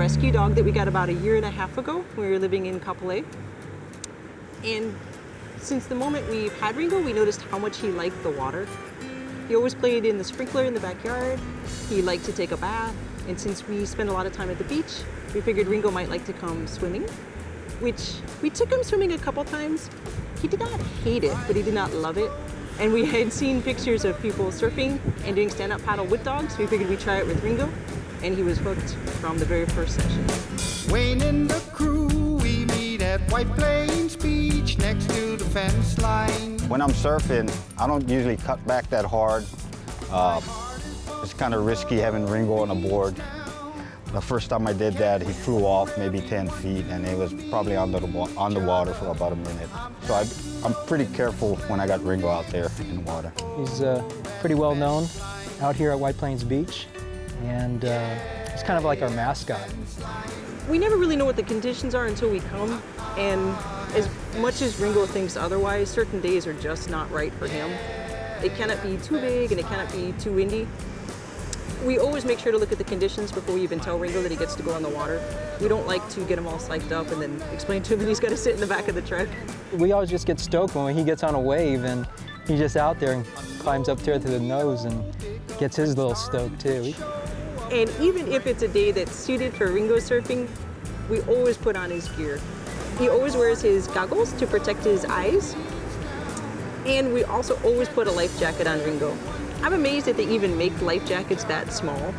rescue dog that we got about 1.5 years ago when we were living in Kapolei. And since the moment we've had Ringo, we noticed how much he liked the water. He always played in the sprinkler in the backyard. He liked to take a bath. And since we spend a lot of time at the beach, we figured Ringo might like to come swimming, which we took him swimming a couple times. He did not hate it, but he did not love it. And we had seen pictures of people surfing and doing stand-up paddle with dogs. We figured we'd try it with Ringo, and he was hooked from the very first session. Wayne and the crew, we meet at White Plains Beach next to the fence line. When I'm surfing, I don't usually cut back that hard. It's kind of risky having Ringo on a board. The first time I did that, he flew off maybe 10 feet, and it was probably on the water for about a minute. So I'm pretty careful when I got Ringo out there in the water. He's pretty well known out here at White Plains Beach, and he's kind of like our mascot. We never really know what the conditions are until we come, and as much as Ringo thinks otherwise, certain days are just not right for him. It cannot be too big and it cannot be too windy. We always make sure to look at the conditions before we even tell Ringo that he gets to go on the water. We don't like to get him all psyched up and then explain to him that he's got to sit in the back of the truck. We always just get stoked when he gets on a wave and he's just out there and climbs up there to the nose and gets his little stoke too. And even if it's a day that's suited for Ringo surfing, we always put on his gear. He always wears his goggles to protect his eyes. And we also always put a life jacket on Ringo. I'm amazed that they even make life jackets that small,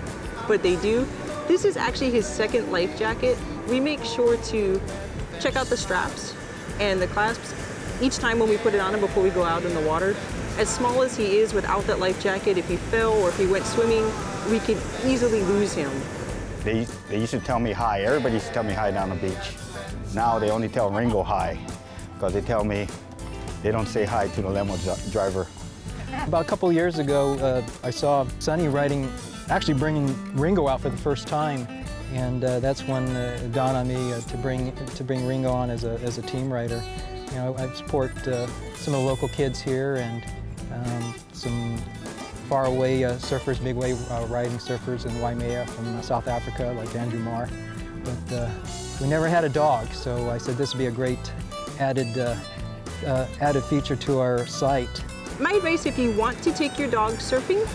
but they do. This is actually his second life jacket. We make sure to check out the straps and the clasps each time when we put it on him before we go out in the water. As small as he is without that life jacket, if he fell or if he went swimming, we could easily lose him. They used to tell me hi. Everybody used to tell me hi down the beach. Now they only tell Ringo hi, because they tell me they don't say hi to the limo driver. About a couple of years ago, I saw Sonny actually bringing Ringo out for the first time, and that's when it dawned on me to bring Ringo on as a team rider. You know, I support some of the local kids here and some faraway surfers, big wave riding surfers in Waimea from South Africa, like Andrew Marr. But we never had a dog, so I said this would be a great added feature to our site. My advice if you want to take your dog surfing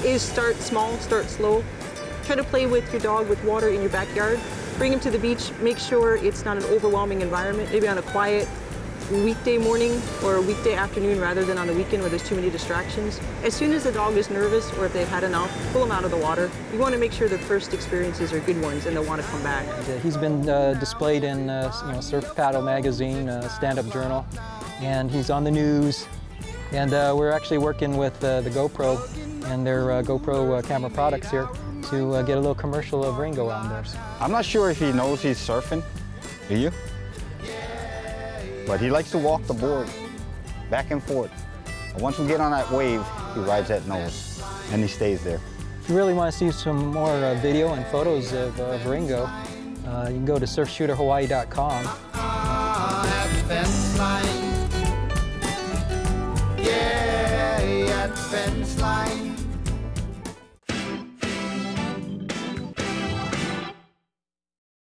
is start small, start slow. Try to play with your dog with water in your backyard. Bring him to the beach, make sure it's not an overwhelming environment, maybe on a quiet weekday morning or a weekday afternoon rather than on the weekend where there's too many distractions. As soon as the dog is nervous or if they've had enough, pull them out of the water. You want to make sure the first experiences are good ones and they'll want to come back. He's been displayed in Surf Paddle magazine, Stand-Up Journal, and he's on the news. And we're actually working with the GoPro and their GoPro camera products here to get a little commercial of Ringo on there. I'm not sure if he knows he's surfing. Do you? But he likes to walk the board back and forth. And once we get on that wave, he rides that nose and he stays there. If you really want to see some more video and photos of Ringo, you can go to surfshooterhawaii.com.